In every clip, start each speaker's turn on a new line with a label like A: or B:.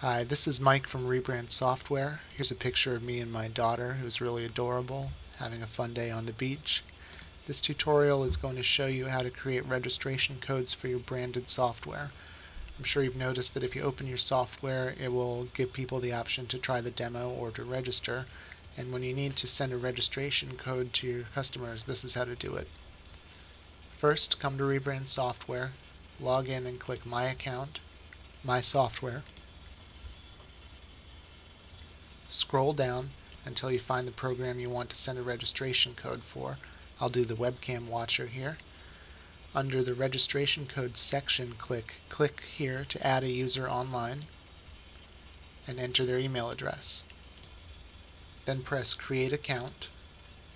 A: Hi, this is Mike from Rebrand Software. Here's a picture of me and my daughter, who's really adorable, having a fun day on the beach. This tutorial is going to show you how to create registration codes for your branded software. I'm sure you've noticed that if you open your software, it will give people the option to try the demo or to register. And when you need to send a registration code to your customers, this is how to do it. First, come to Rebrand Software, log in and click My Account, My Software. Scroll down until you find the program you want to send a registration code for. I'll do the webcam watcher here. Under the registration code section, click here to add a user online and enter their email address. Then press create account,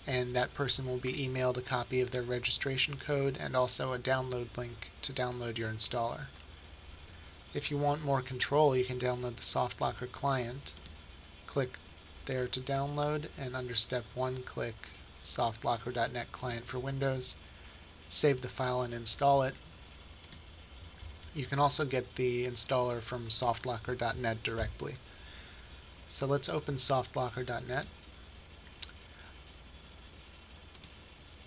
A: and that person will be emailed a copy of their registration code and also a download link to download your installer. If you want more control, you can download the SoftLocker client. Click there to download, and under step 1 click SoftLockernet client for Windows. Save the file and install it. You can also get the installer from SoftLockernet directly. So let's open SoftLockernet.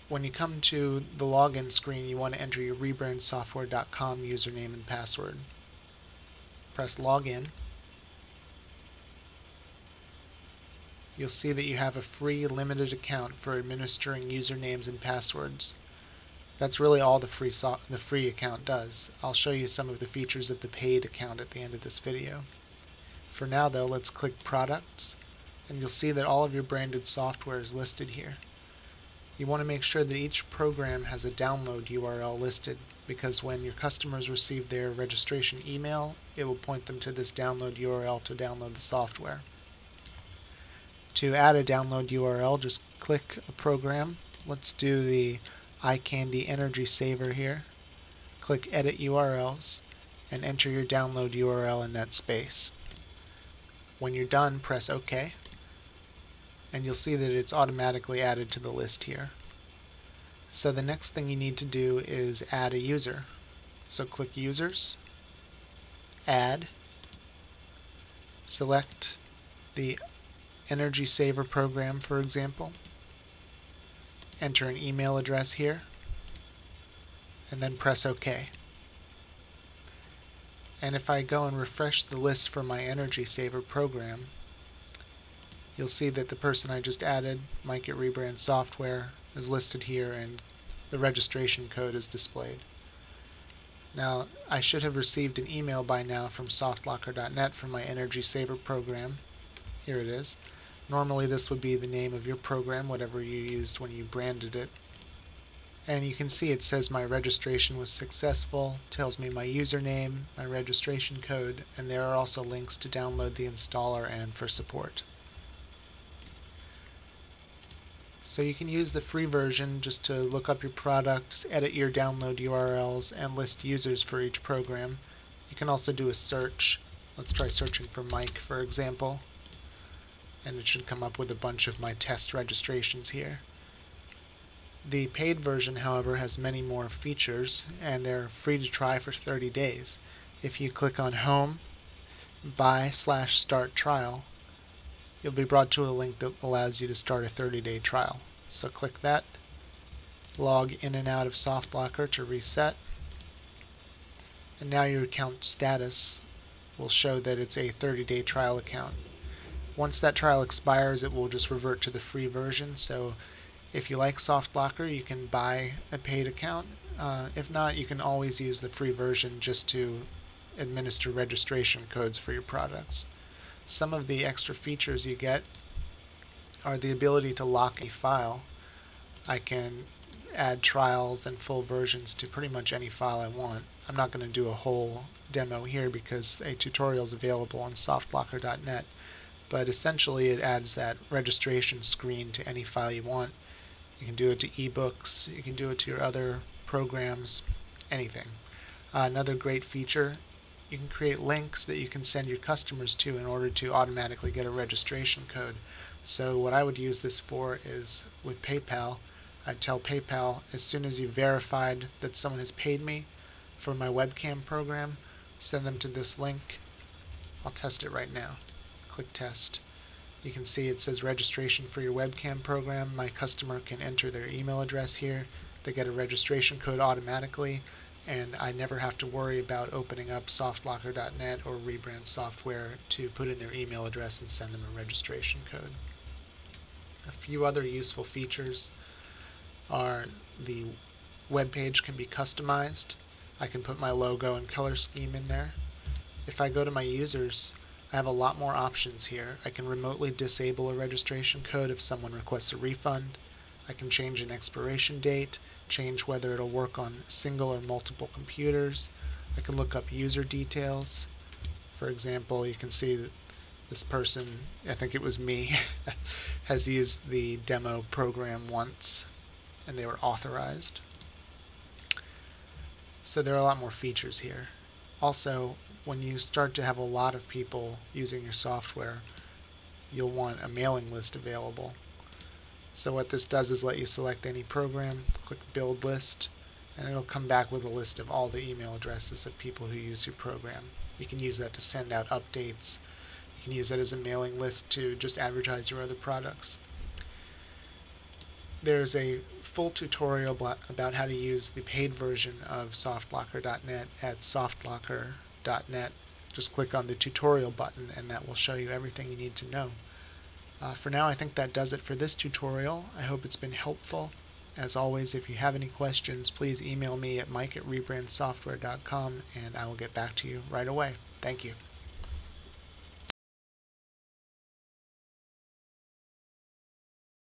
A: When you come to the login screen, you want to enter your rebrandsoftware.com username and password. Press login. You'll see that you have a free limited account for administering usernames and passwords. That's really all the free account does. I'll show you some of the features of the paid account at the end of this video. For now though, let's click Products, and you'll see that all of your branded software is listed here. You want to make sure that each program has a download URL listed, because when your customers receive their registration email, it will point them to this download URL to download the software. To add a download URL, just click a program. Let's do the iCandy Energy Saver here. Click Edit URLs and enter your download URL in that space. When you're done, press OK, and you'll see that it's automatically added to the list here. So the next thing you need to do is add a user. So click Users, Add, select the Energy Saver program, for example. Enter an email address here, and then press OK. And if I go and refresh the list for my Energy Saver program, you'll see that the person I just added, Mike at Rebrand Software, is listed here and the registration code is displayed. Now, I should have received an email by now from SoftLockernet for my Energy Saver program. Here it is. Normally this would be the name of your program, whatever you used when you branded it. And you can see it says my registration was successful, tells me my username, my registration code, and there are also links to download the installer and for support. So you can use the free version just to look up your products, edit your download URLs, and list users for each program. You can also do a search. Let's try searching for Mike, for example, and it should come up with a bunch of my test registrations here. The paid version, however, has many more features, and they're free to try for 30 days. If you click on Home, Buy/Start Trial, you'll be brought to a link that allows you to start a 30-day trial. So click that, log in and out of SoftLocker to reset, and now your account status will show that it's a 30-day trial account. Once that trial expires, it will just revert to the free version. So if you like SoftLocker, you can buy a paid account. If not, you can always use the free version just to administer registration codes for your products. Some of the extra features you get are the ability to lock a file. I can add trials and full versions to pretty much any file I want. I'm not going to do a whole demo here because a tutorial is available on SoftLocker.net. But essentially it adds that registration screen to any file you want. You can do it to ebooks, you can do it to your other programs, anything. Another great feature, you can create links that you can send your customers to in order to automatically get a registration code. So what I would use this for is with PayPal. I'd tell PayPal, as soon as you've verified that someone has paid me for my webcam program, send them to this link, I'll test it right now. Click Test. You can see it says registration for your webcam program. My customer can enter their email address here. They get a registration code automatically, and I never have to worry about opening up SoftLocker.net or Rebrand Software to put in their email address and send them a registration code. A few other useful features are the web page can be customized. I can put my logo and color scheme in there. If I go to my users, I have a lot more options here. I can remotely disable a registration code if someone requests a refund. I can change an expiration date, change whether it'll work on single or multiple computers. I can look up user details. For example, you can see that this person, I think it was me, has used the demo program once and they were authorized. So there are a lot more features here. Also, when you start to have a lot of people using your software, you'll want a mailing list available. So what this does is let you select any program, click Build List, and it'll come back with a list of all the email addresses of people who use your program. You can use that to send out updates. You can use that as a mailing list to just advertise your other products. There's a full tutorial about how to use the paid version of SoftLocker.net at SoftLocker.net. Just click on the tutorial button and that will show you everything you need to know. For now, I think that does it for this tutorial. I hope it's been helpful. As always, if you have any questions, please email me at mike@rebrandsoftware.com and I will get back to you right away. Thank you.